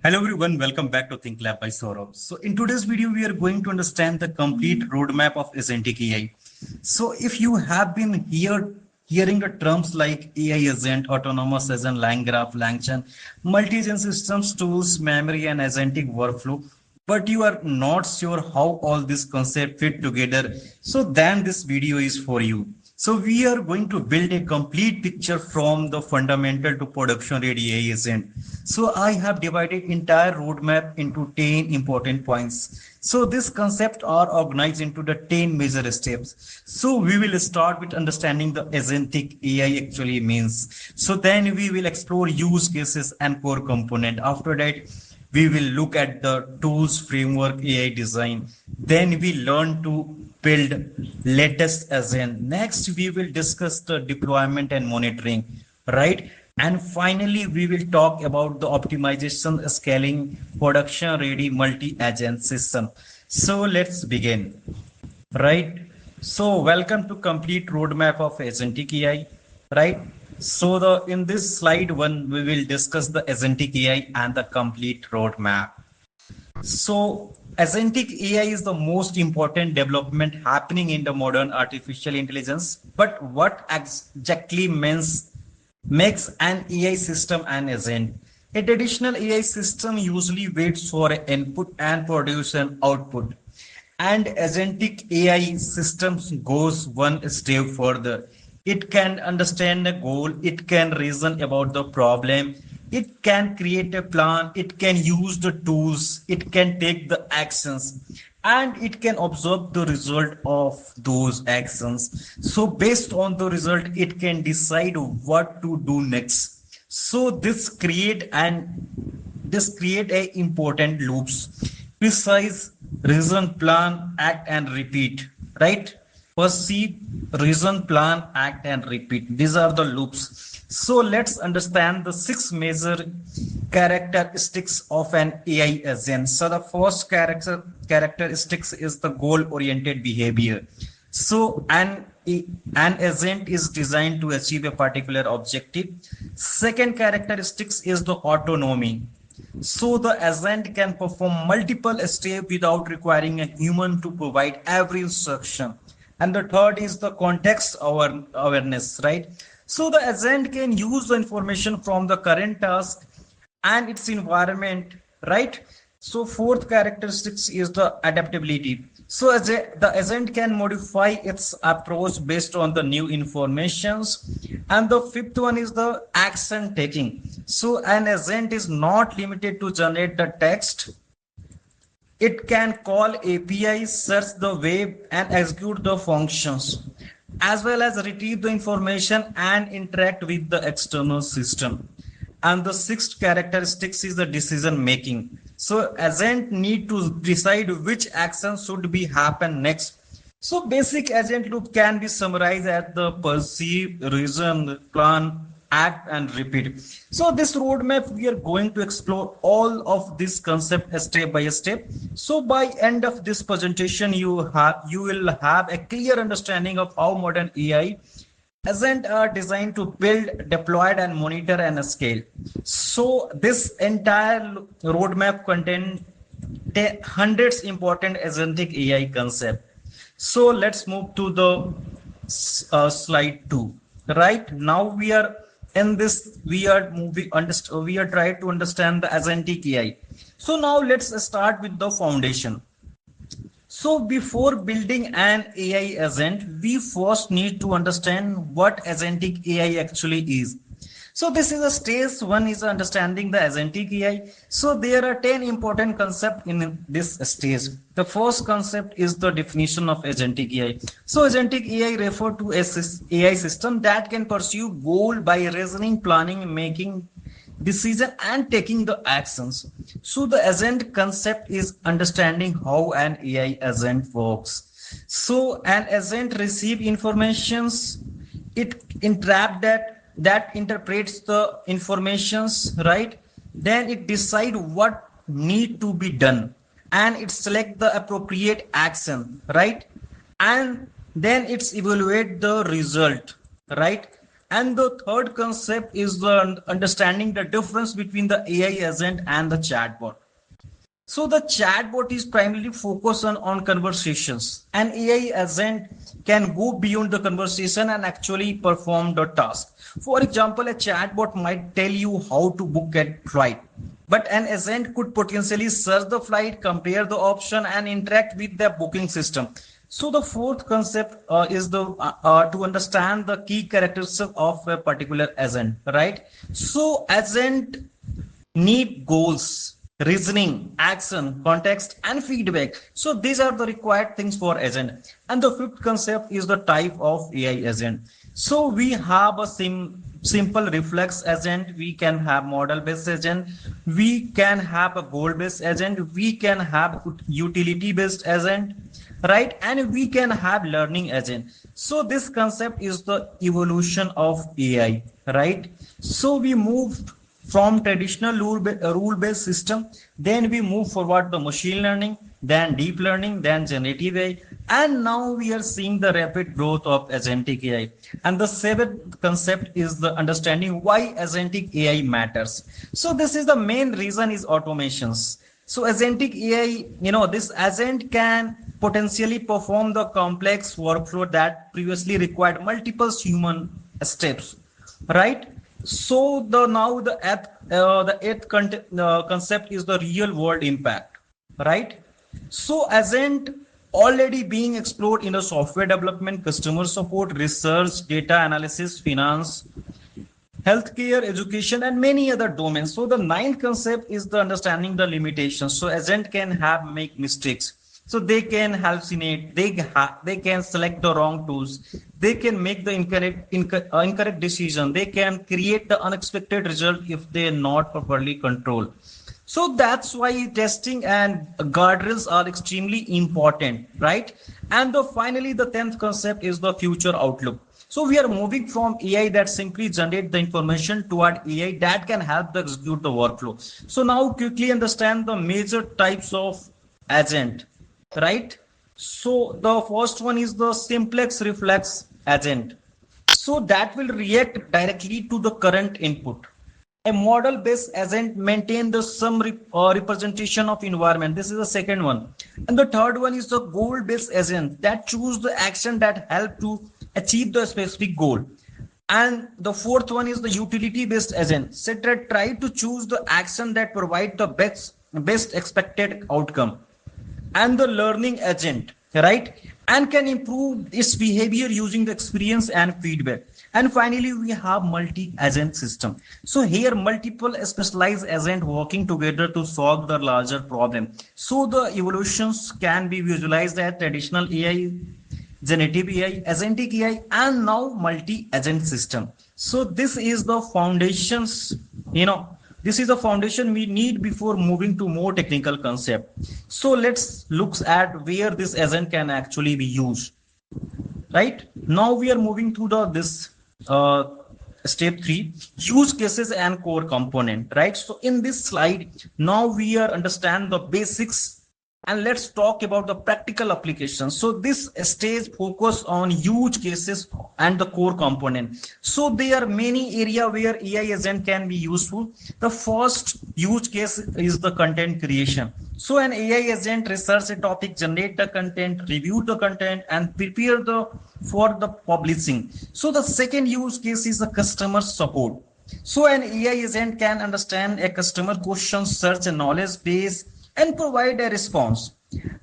Hello everyone, welcome back to Think Lab by Saurabh. So in today's video, we are going to understand the complete roadmap of Agentic AI. So if you have been hearing the terms like AI agent, autonomous agent, LangGraph, LangChain, multi-agent systems, tools, memory, and agentic workflow, but you are not sure how all these concepts fit together, so then this video is for you. So we are going to build a complete picture from the fundamental to production ready AI agent. So I have divided entire roadmap into 10 important points. So these concepts are organized into the 10 major steps. So we will start with understanding the agentic AI actually means. So then we will explore use cases and core component. After that, we will look at the tools framework AI design. Then we learn to build latest agent. Next, we will discuss the deployment and monitoring, right? And finally, we will talk about the optimization, scaling, production ready multi-agent system. So let's begin, right? So welcome to complete roadmap of agentic AI, right? So the in this slide one, we will discuss the agentic AI and the complete roadmap. So agentic AI is the most important development happening in the modern artificial intelligence. But what exactly makes an AI system an agent? A traditional AI system usually waits for an input and produce an output. And agentic AI systems goes one step further. It can understand the goal, it can reason about the problem, it can create a plan, it can use the tools, it can take the actions, and it can observe the result of those actions. So based on the result, it can decide what to do next. So this create a important loops: precise, reason, plan, act, and repeat. Right? Perceive, reason, plan, act, and repeat. These are the loops. So let's understand the six major characteristics of an AI agent. So the first characteristics is the goal-oriented behavior. So an agent is designed to achieve a particular objective. Second characteristics is the autonomy. So the agent can perform multiple steps without requiring a human to provide every instruction. And the third is the context awareness, right? So the agent can use the information from the current task and its environment, right? So fourth characteristics is the adaptability. So as the agent can modify its approach based on the new informations. And the fifth one is the action taking. So an agent is not limited to generate the text. It can call APIs, search the web, and execute the functions, as well as retrieve the information and interact with the external system. And the sixth characteristics is the decision making. So agent need to decide which action should be happen next. So basic agent loop can be summarized as the perceive, reason, plan, act, and repeat. So this roadmap, we are going to explore all of this concept step by step. So by end of this presentation, you will have a clear understanding of how modern AI agents are designed to build, deployed, and monitor and scale. So this entire roadmap contains hundreds important agentic AI concept. So let's move to the slide 2. Right now we are in this, we are moving, we are trying to understand the agentic AI. So now let's start with the foundation. So before building an AI agent, we first need to understand what agentic AI actually is. So this is a stage one is understanding the agentic AI. So there are 10 important concepts in this stage. The first concept is the definition of agentic AI. So agentic AI refer to a AI system that can pursue goal by reasoning, planning, making decision, and taking the actions. So the agent concept is understanding how an AI agent works. So an agent receive informations, it entrap that interprets the informations, right? Then it decide what need to be done, and it select the appropriate action, right? And then it's evaluate the result, right? And the third concept is the understanding the difference between the AI agent and the chatbot. So the chatbot is primarily focused on conversations. An AI agent can go beyond the conversation and actually perform the task. For example, a chatbot might tell you how to book a flight, but an agent could potentially search the flight, compare the option, and interact with the booking system. So the fourth concept is the to understand the key characteristics of a particular agent, right? So agent need goals, reasoning, action, context, and feedback. So these are the required things for agent. And the fifth concept is the type of AI agent. So we have a simple reflex agent, we can have model based agent, we can have a goal based agent, we can have utility based agent, right? And we can have learning agent. So this concept is the evolution of AI, right? So we moved from traditional rule based system, then we move forward the machine learning, then deep learning, then generative AI, and now we are seeing the rapid growth of agentic AI. And the seventh concept is the understanding why agentic AI matters. So this is the main reason is automations. So agentic AI, this agent can potentially perform the complex workflow that previously required multiple human steps, right? So the eighth concept is the real world impact, right? So agent already being explored in the software development, customer support, research, data analysis, finance, healthcare, education, and many other domains. So the ninth concept is the understanding the limitations. So agent can have make mistakes. So they can hallucinate. They can select the wrong tools. They can make the incorrect decision. They can create the unexpected result if they are not properly controlled. So that's why testing and guardrails are extremely important, right? And finally, the 10th concept is the future outlook. So we are moving from AI that simply generate the information toward AI that can help to execute the workflow. So now quickly understand the major types of agent, right? So the first one is the simplex reflex agent. So that will react directly to the current input. A model based agent maintain the some representation of environment. This is the second one. And the third one is the goal based agent that choose the action that help to achieve the specific goal. And the fourth one is the utility based agent, so that try to choose the action that provide the best expected outcome. And the learning agent, right? And can improve its behavior using the experience and feedback. And finally, we have multi-agent system. So here, multiple specialized agents working together to solve the larger problem. So the evolutions can be visualized as traditional AI, generative AI, agentic AI, and now multi-agent system. So this is the foundations, this is the foundation we need before moving to more technical concept. So let's look at where this agent can actually be used. Right now we are moving to this uh, step 3, use cases and core component, right? So in this slide now we are understand the basics, and let's talk about the practical applications. So this stage focus on use cases and the core component. So there are many area where AI agent can be useful. The first use case is the content creation. So an AI agent research a topic, generate the content, review the content, and prepare the for the publishing. So the second use case is the customer support. So an AI agent can understand a customer question, search a knowledge base, and provide a response.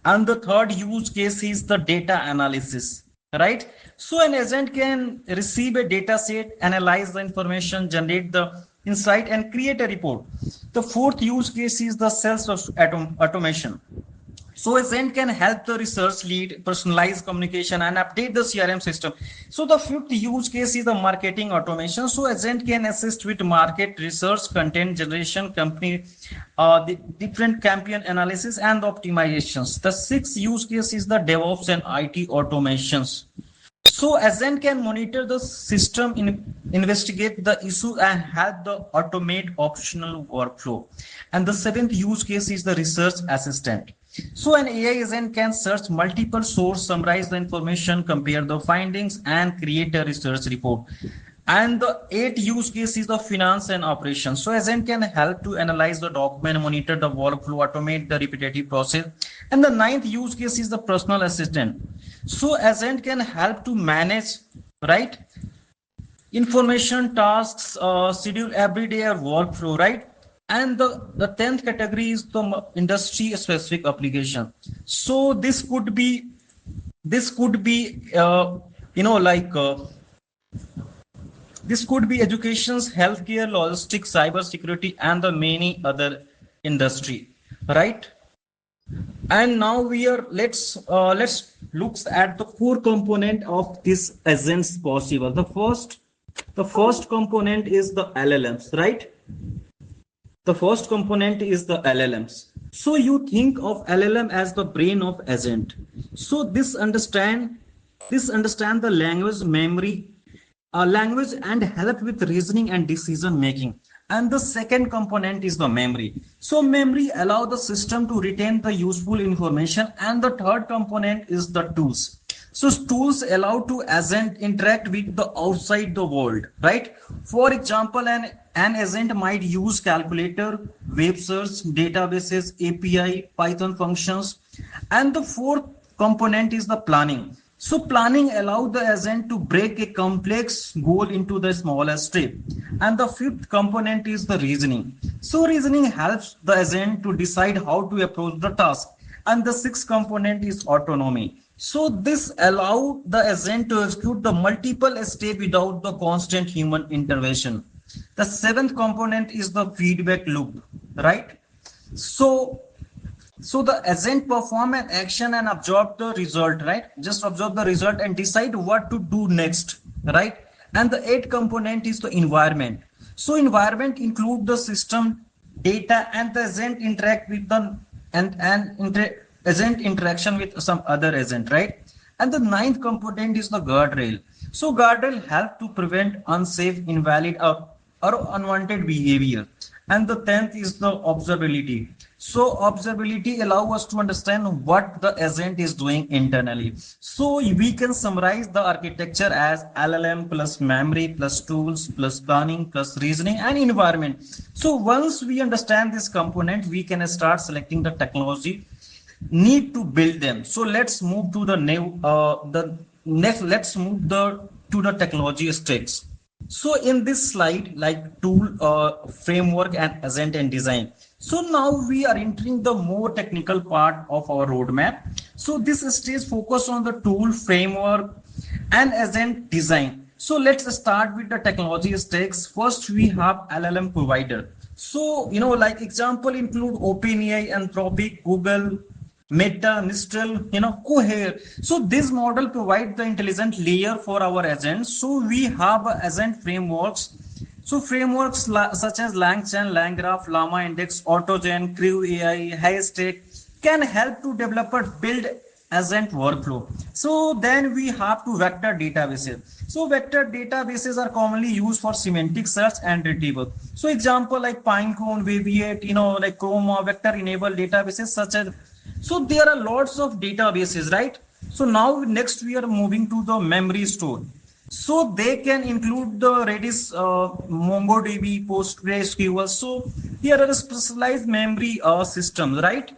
And the third use case is the data analysis, right? So an agent can receive a data set, analyze the information, generate the insight, and create a report. The fourth use case is the sales automation. So agent can help the research lead, personalize communication, and update the CRM system. So the fifth use case is the marketing automation. So agent can assist with market research, content generation, company, the different campaign analysis, and optimizations. The sixth use case is the DevOps and IT automations. So agent can monitor the system, investigate the issue, and help the automate optional workflow. And the seventh use case is the research assistant. So an AI agent can search multiple sources, summarize the information, compare the findings, and create a research report. And the eighth use case is the finance and operations. So agent can help to analyze the document, monitor the workflow, automate the repetitive process. And the ninth use case is the personal assistant. So agent can help to manage, right, information, tasks, schedule everyday workflow, right? And the 10th category is the industry specific application. So this could be you know like this could be education's, healthcare, logistics, cyber security, and the many other industry, right? And now we are let's look at the core component of this agents possible. The first component is the LLMs, right? The first component is the LLMs. So you think of LLM as the brain of agent. So this understand the language memory, language and help with reasoning and decision making. And the second component is the memory. So memory allow the system to retain the useful information. And the third component is the tools. So tools allow to agent interact with the outside the world, right? For example, an agent might use calculator, web search, databases, API, Python functions. And the fourth component is the planning. So planning allows the agent to break a complex goal into the smaller step. And the fifth component is the reasoning. So reasoning helps the agent to decide how to approach the task. And the sixth component is autonomy. So this allows the agent to execute the multiple steps without the constant human intervention. The seventh component is the feedback loop, right? So so the agent perform an action and absorb the result, right? Just absorb the result and decide what to do next, right? And the eighth component is the environment. So environment include the system, data, and the agent interact with the agent interaction with some other agent, right? And the ninth component is the guardrail. So guardrail help to prevent unsafe, invalid, or unwanted behavior. And the 10th is the observability. So observability allow us to understand what the agent is doing internally. So we can summarize the architecture as LLM plus memory plus tools plus planning plus reasoning and environment. So once we understand this component, we can start selecting the technology need to build them. So let's move to the next. Let's move to the technology stacks. So in this slide, like tool, framework, and agent and design. So now we are entering the more technical part of our roadmap. So this stage focus on the tool, framework, and agent design. So let's start with the technology stacks. First, we have LLM provider. So like example include OpenAI, Anthropic, Google, Meta, Mistral, Cohere. So this model provides the intelligent layer for our agents. So we have agent frameworks. So frameworks such as LangChain, LangGraph, Llama Index, AutoGen, Crew AI, Haystack can help to developers build agent workflow. So then we have to vector databases. So vector databases are commonly used for semantic search and retrieval. So example like Pinecone, Weaviate, like Chroma, vector enabled databases such as. So there are lots of databases, right? So now next we are moving to the memory store. So they can include the Redis, MongoDB, PostgreSQL. So here are specialized memory systems, right?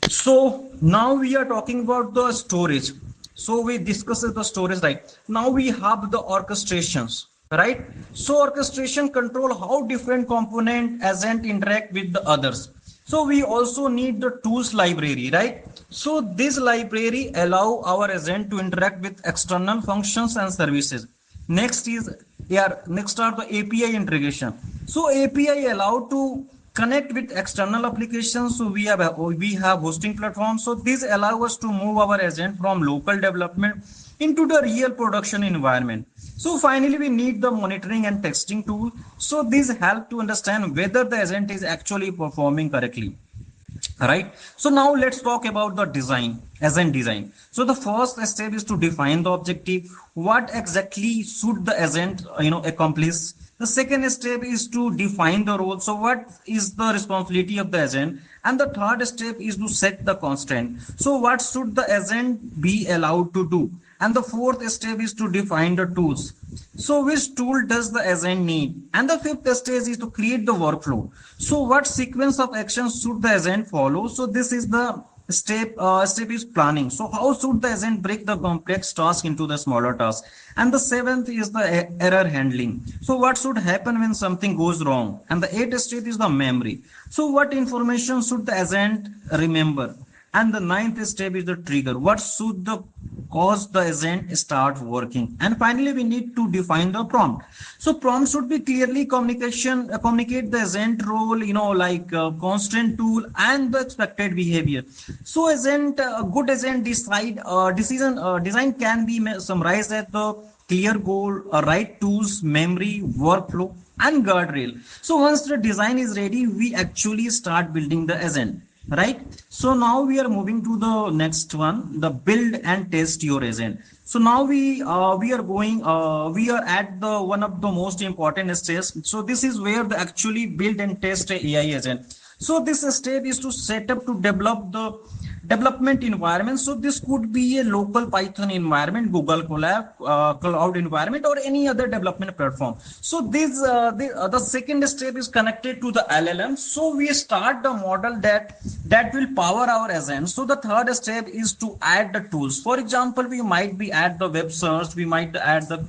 So now we are talking about the storage. So we discussed the storage, right? Now we have the orchestrations, right? So orchestration control how different component agent interact with the others. So we also need the tools library, right? So this library allow our agent to interact with external functions and services. Next are the API integration. So API allow to connect with external applications. So we have hosting platforms. So this allow us to move our agent from local development into the real production environment. So finally, we need the monitoring and testing tool. So these help to understand whether the agent is actually performing correctly. Right. So now let's talk about the agent design. So the first step is to define the objective. What exactly should the agent, accomplish? The second step is to define the role. So what is the responsibility of the agent? And the third step is to set the constraint. So what should the agent be allowed to do? And the fourth step is to define the tools. So which tool does the agent need? And the fifth stage is to create the workflow. So what sequence of actions should the agent follow? So this is the step is planning. So how should the agent break the complex task into the smaller tasks? And the seventh is the error handling. So what should happen when something goes wrong? And the eighth step is the memory. So what information should the agent remember? And the ninth step is the trigger. What should the cause the agent start working? And finally, we need to define the prompt. So prompt should be clearly communicate the agent role, like constant tool and the expected behavior. So a good agent design can be summarized as the clear goal, right tools, memory, workflow, and guardrail. So once the design is ready, we actually start building the agent. Right. So now we are moving to the next one, the build and test your agent. So now we are at the one of the most important steps. So this is where the actually build and test a AI agent. So this step is to set up to develop the development environment. So this could be a local Python environment, Google Cloud environment, or any other development platform. So the second step is connected to the LLM. So we start the model that will power our agent. So the third step is to add the tools. For example, we might be add the web search, we might add the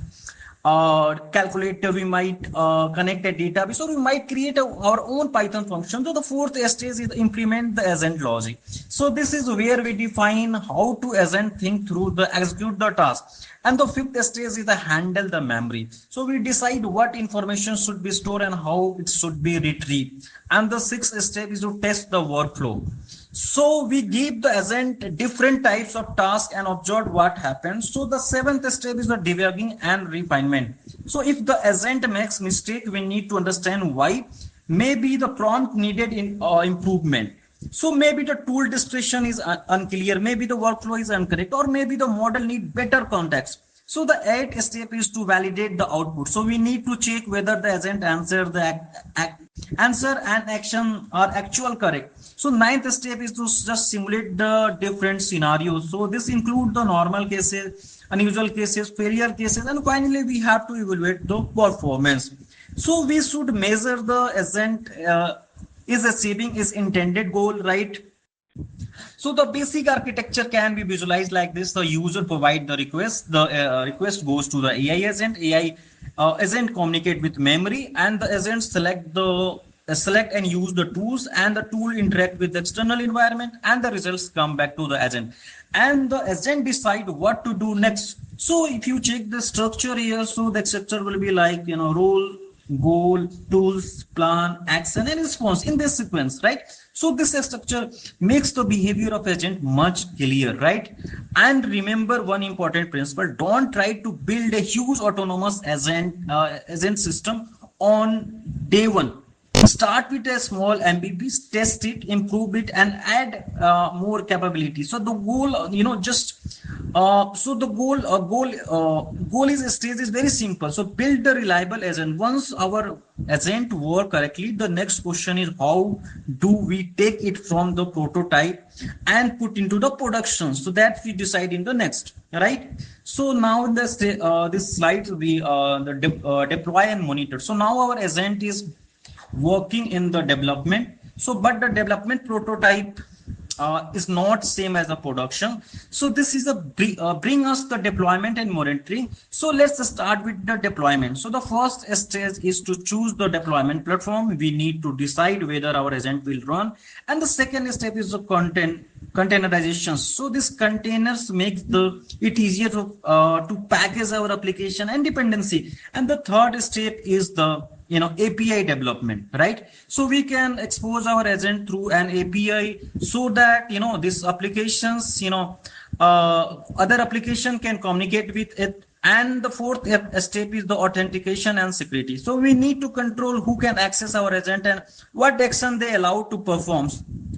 calculator, we might connect a database, or we might create our own Python function. So the fourth stage is implement the agent logic. So this is where we define how to agent think through the execute the task. And the fifth stage is the handle the memory. So we decide what information should be stored and how it should be retrieved. And the sixth step is to test the workflow. So we give the agent different types of tasks and observe what happens. So the seventh step is the debugging and refinement. So if the agent makes mistake, we need to understand why. Maybe the prompt needed improvement. So maybe the tool description is unclear, maybe the workflow is incorrect, or maybe the model need better context. So the eighth step is to validate the output. So we need to check whether the agent answer and action are actual correct. So ninth step is to just simulate the different scenarios. So this include the normal cases, unusual cases, failure cases, and finally we have to evaluate the performance. So we should measure the agent is achieving its intended goal, right? So the basic architecture can be visualized like this. The user provide the request, the request goes to the AI agent, AI agent communicate with memory, and the agent select and use the tools, and the tool interact with the external environment, and the results come back to the agent, and the agent decide what to do next. So if you check the structure here, so the structure will be like, role, goal, tools, plan, action, and response in this sequence, right? So this structure makes the behavior of agent much clearer, right? And remember one important principle: don't try to build a huge autonomous agent system on day one. Start with a small MVP, test it, improve it, and add more capability. So the goal, so the goal is stage is very simple. So build the reliable agent. Once our agent work correctly, the next question is how do we take it from the prototype and put into the production? So that we decide in the next, right? So now in this slide we deploy and monitor. So now our agent is working in the development. So but the development prototype is not same as a production. So this is bring us the deployment and monitoring. So let's start with the deployment. So the first stage is to choose the deployment platform. We need to decide whether our agent will run, and the second step is the containerization. So this containers makes it easier to package our application and dependency. And the third step is the API development, right? So we can expose our agent through an API so that these applications, other application can communicate with it. And the fourth step is the authentication and security. So we need to control who can access our agent and what action they allow to perform,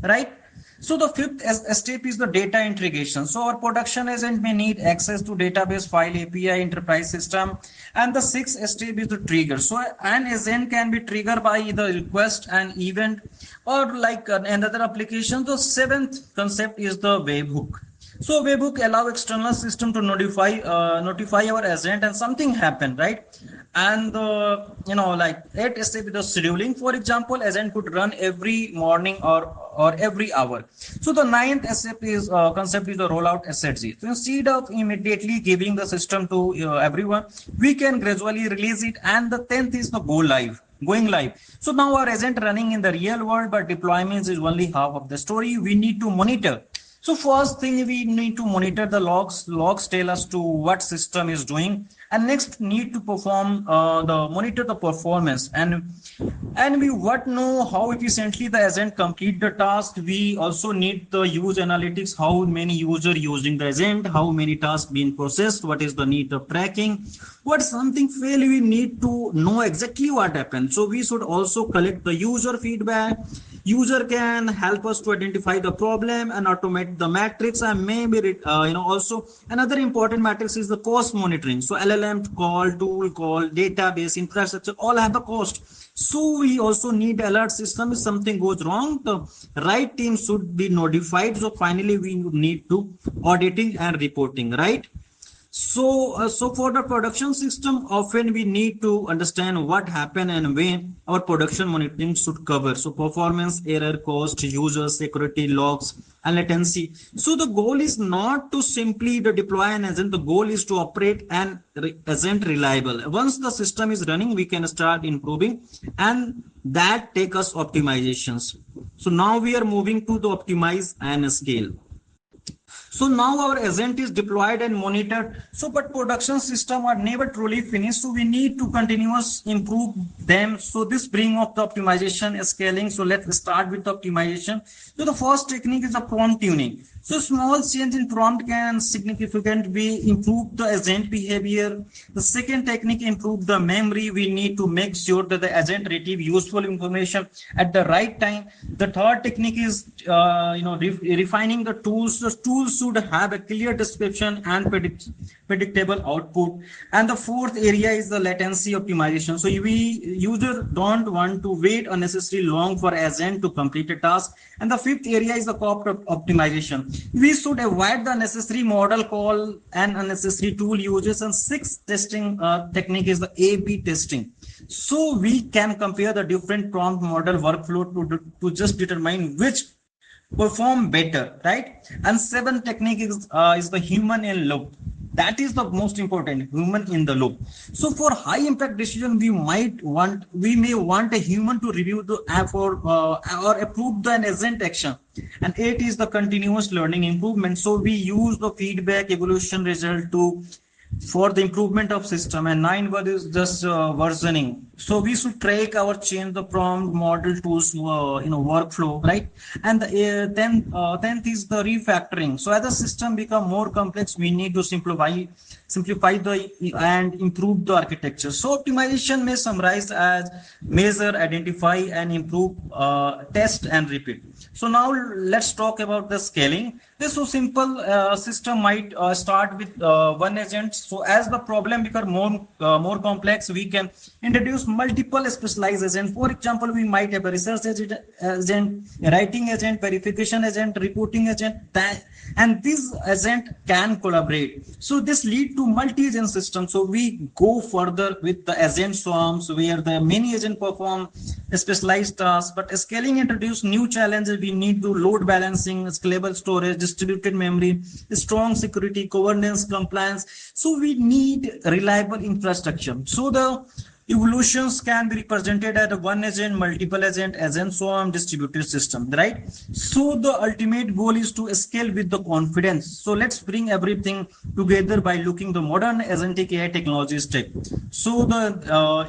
right? So the fifth step is the data integration. So our production agent may need access to database, file, API, enterprise system. And the sixth step is the trigger. So an agent can be triggered by the request, an event, or like another application. The seventh concept is the webhook. So webhook allow external system to notify our agent and something happened, right? And like let us say with the scheduling, for example, agent could run every morning or every hour. So the ninth step is concept is the rollout SZG. So instead of immediately giving the system to everyone, we can gradually release it. And the 10th is the going live. So now our agent running in the real world, but deployments is only half of the story. We need to monitor. So first thing, we need to monitor the logs. Logs tell us to what system is doing, and next need to perform the monitor the performance, and we what know how efficiently the agent complete the task. We also need the use analytics, how many user using the agent, how many tasks being processed, what is the need of tracking, what something fail, we need to know exactly what happened. So we should also collect the user feedback. User can help us to identify the problem and automate the metrics, and maybe also another important metrics is the cost monitoring. So LLM call, tool call, database, infrastructure all have a cost. So we also need alert system. If something goes wrong, the right team should be notified. So finally we need to auditing and reporting, right? So for the production system, often we need to understand what happened and when our production monitoring should cover. So performance, error, cost, user, security, logs, and latency. So the goal is not to simply deploy an agent. The goal is to operate an agent reliable. Once the system is running, we can start improving, and that take us optimizations. So now we are moving to the optimize and scale. So now our agent is deployed and monitored. So, but production system are never truly finished. So we need to continuous improve them. So this bring up the optimization scaling. So let's start with the optimization. So the first technique is the prompt tuning. So small change in prompt can significantly improve the agent behavior. The second technique improve the memory. We need to make sure that the agent retrieve useful information at the right time. The third technique is refining the tools. The tools should have a clear description and predictable output. And the fourth area is the latency optimization. So we user don't want to wait unnecessarily long for agent to complete a task. And the fifth area is the cost optimization. We should avoid the unnecessary model call and unnecessary tool uses. And sixth testing technique is the A/B testing. So we can compare the different prompt model workflow to just determine which perform better, right? And seventh technique is the human in loop. That is the most important, human in the loop. So for high impact decision, we may want a human to review the app or approve the agent action. And eight is the continuous learning improvement. So we use the feedback evolution result for the improvement of system. And nine word is just versioning. So we should track our change the prompt model tools workflow, right? And the 10th is the refactoring. So as the system become more complex, we need to simplify the and improve the architecture. So optimization may summarize as measure, identify, and improve, test and repeat. So now let's talk about the scaling. This so simple system might start with one agent. So as the problem become more complex, we can introduce multiple specialized agents. For example, we might have a research agent, writing agent, verification agent, reporting agent, and this agent can collaborate. So this lead to multi-agent system. So we go further with the agent swarms where the many agents perform specialized tasks, but scaling introduce new challenges. We need to load balancing, scalable storage, distributed memory, strong security, governance, compliance. So we need reliable infrastructure. So the evolutions can be represented as one agent, multiple agent swarm, distributed system, right? So the ultimate goal is to scale with the confidence. So let's bring everything together by looking the modern agentic AI technology stack. So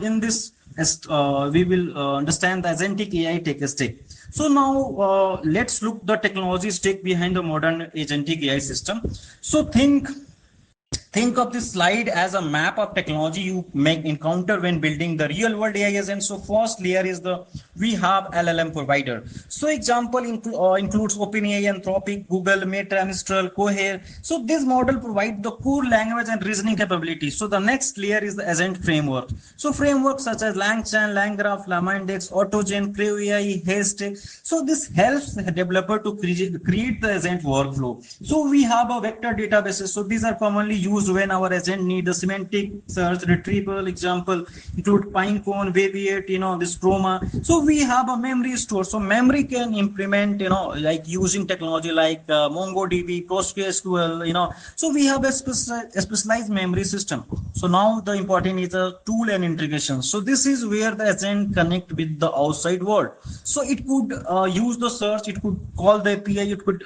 in this we will understand the agentic AI tech stack. So now let's look the technology stack behind the modern agentic AI system. So think Think of this slide as a map of technology you may encounter when building the real world AI agent. So first layer is the we have LLM provider. So example includes OpenAI, Anthropic, Google, Meta, Mistral, Cohere. So this model provide the core language and reasoning capabilities. So the next layer is the agent framework. So frameworks such as LangChain, LangGraph, LlamaIndex, AutoGen, Creo AI, Haste. So this helps the developer to create the agent workflow. So we have a vector databases. So these are commonly used when our agent need a semantic search retrieval. Example include Pinecone, Waviate, this Chroma. So we have a memory store. So memory can implement, like using technology like MongoDB, PostgreSQL, So we have a specialized memory system. So now the important is a tool and integration. So this is where the agent connect with the outside world. So it could use the search, it could call the API, it could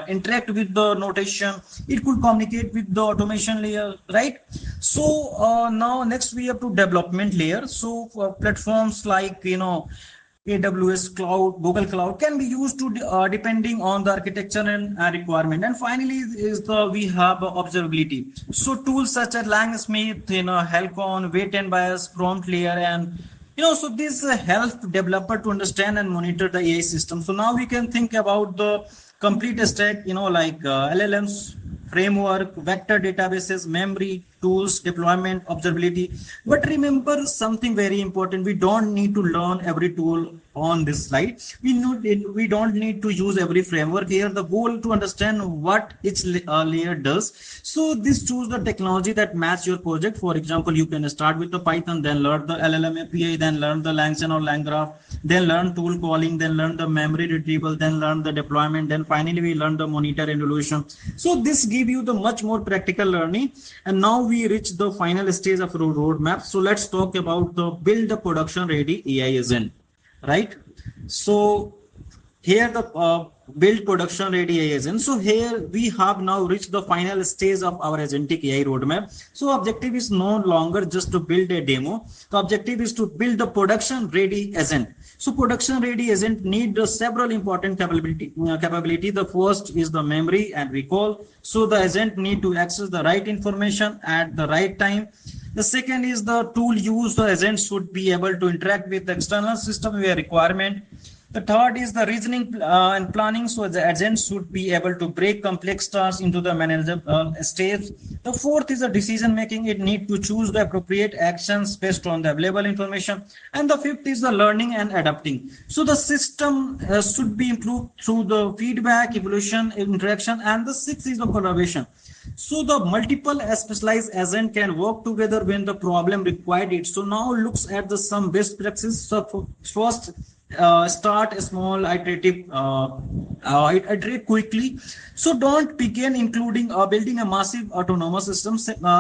interact with the notation, it could communicate with the automation layer, right? So now next we have to development layer. So for platforms like AWS Cloud, Google Cloud can be used to depending on the architecture and requirement. And finally is the we have observability. So tools such as Langsmith, Helcon, Weight and Bias, Prompt Layer, and so this help developer to understand and monitor the AI system. So now we can think about the complete stack, like LLMs, framework, vector databases, memory, tools, deployment, observability. But remember something very important. We don't need to learn every tool on this slide. We don't need to use every framework here. The goal to understand what each layer does. So this choose the technology that match your project. For example, you can start with the Python, then learn the LLM API, then learn the LangChain or LangGraph, then learn tool calling, then learn the memory retrieval, then learn the deployment, then finally we learn the monitor and evaluation. So this give you the much more practical learning. And now we reach the final stage of roadmap. So let's talk about the build the production ready AI agent, right? So here the build production ready AI agent. So here we have now reached the final stage of our agentic AI roadmap. So objective is no longer just to build a demo. The objective is to build the production ready agent. So production ready agent need several important capability. The first is the memory and recall. So the agent need to access the right information at the right time. The second is the tool used. The agent should be able to interact with the external system where requirement. The third is the reasoning and planning. So the agent should be able to break complex tasks into the manageable steps. The fourth is the decision making. It need to choose the appropriate actions based on the available information. And the fifth is the learning and adapting. So the system should be improved through the feedback, evolution, interaction, and the sixth is the collaboration. So the multiple specialized agent can work together when the problem required it. So now looks at the some best practices. So first, start a small iterative, iterate quickly. So don't begin including building a massive autonomous system.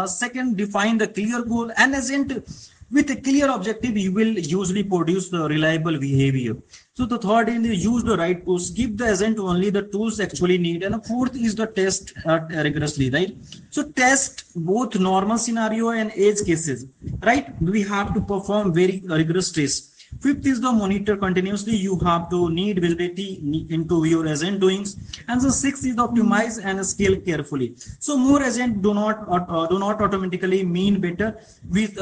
Second, define the clear goal and agent with a clear objective. You will usually produce the reliable behavior. So the third is use the right tools. Give the agent only the tools actually need. And the fourth is the test rigorously, right? So test both normal scenario and edge cases, right? We have to perform very rigorous tests. Fifth is the monitor continuously. You have to need visibility into your agent doings. And the sixth is optimize and scale carefully. So more agent do not automatically mean better with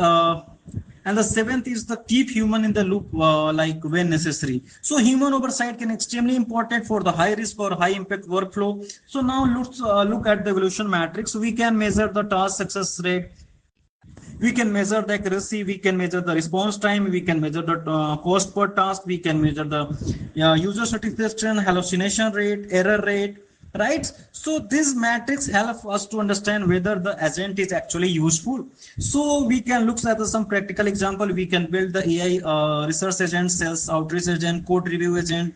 and the seventh is the keep human in the loop like when necessary. So human oversight can extremely important for the high risk or high impact workflow. So now let's look at the evolution matrix. We can measure the task success rate, we can measure the accuracy, we can measure the response time, we can measure the cost per task, we can measure the user satisfaction, hallucination rate, error rate, right? So this matrix helps us to understand whether the agent is actually useful. So we can look at some practical example. We can build the AI research agent, sales outreach agent, code review agent,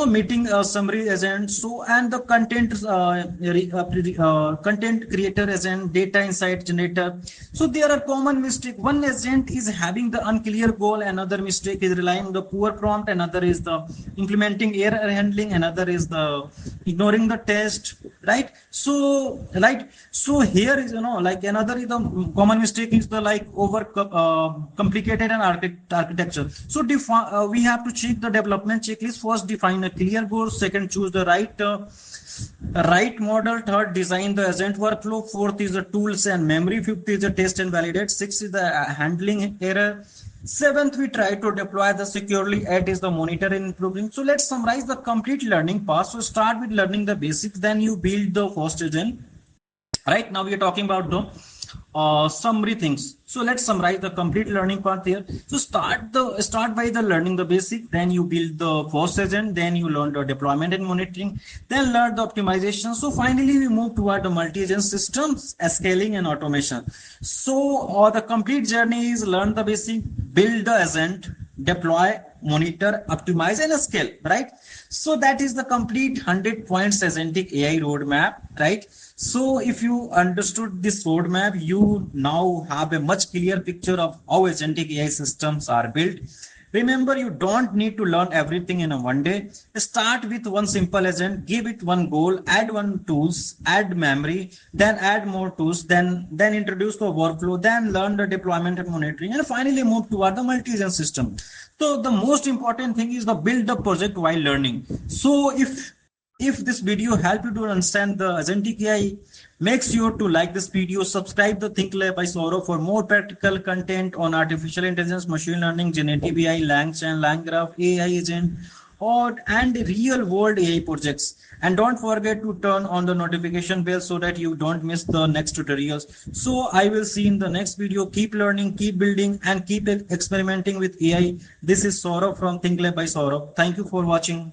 meeting summary agent. So and the content creator agent, data insight generator. So there are common mistake. One agent is having the unclear goal, another mistake is relying on the poor prompt, another is the implementing error handling, another is the ignoring the test, right? So here is, like another is the common mistake is the like over complicated and architecture. So we have to check the development checklist. First, define a clear goal. Second, choose the right model. Third, design the agent workflow. Fourth is the tools and memory. Fifth is the test and validate. Sixth is the handling error. Seventh, we try to deploy the securely. Eight is the monitor and improving. So let's summarize the complete learning path. So start with learning the basics, then you build the first agent. Right now we are talking about the summary things. So let's summarize the complete learning path here. So start by the learning the basic, then you build the first agent, then you learn the deployment and monitoring, then learn the optimization. So finally we move toward the multi-agent systems, scaling and automation. So the complete journey is learn the basic, build the agent, deploy, monitor, optimize, and scale, right? So that is the complete 100 points agentic AI roadmap, right? So if you understood this roadmap, you now have a much clear picture of how agentic AI systems are built. Remember, you don't need to learn everything in a one day. Start with one simple agent, give it one goal, add one tools, add memory, then add more tools, then introduce the workflow, then learn the deployment and monitoring, and finally move toward the multi-agent system. So the most important thing is the build the project while learning. So if this video helped you to understand the agentic AI, make sure to like this video, subscribe the Think Lab by Saurabh for more practical content on artificial intelligence, machine learning, generative AI, LangChain LangGraph, AI agent, and real world AI projects. And don't forget to turn on the notification bell so that you don't miss the next tutorials. So I will see in the next video. Keep learning, keep building, and keep experimenting with AI. This is Saurabh from Think Lab by Saurabh. Thank you for watching.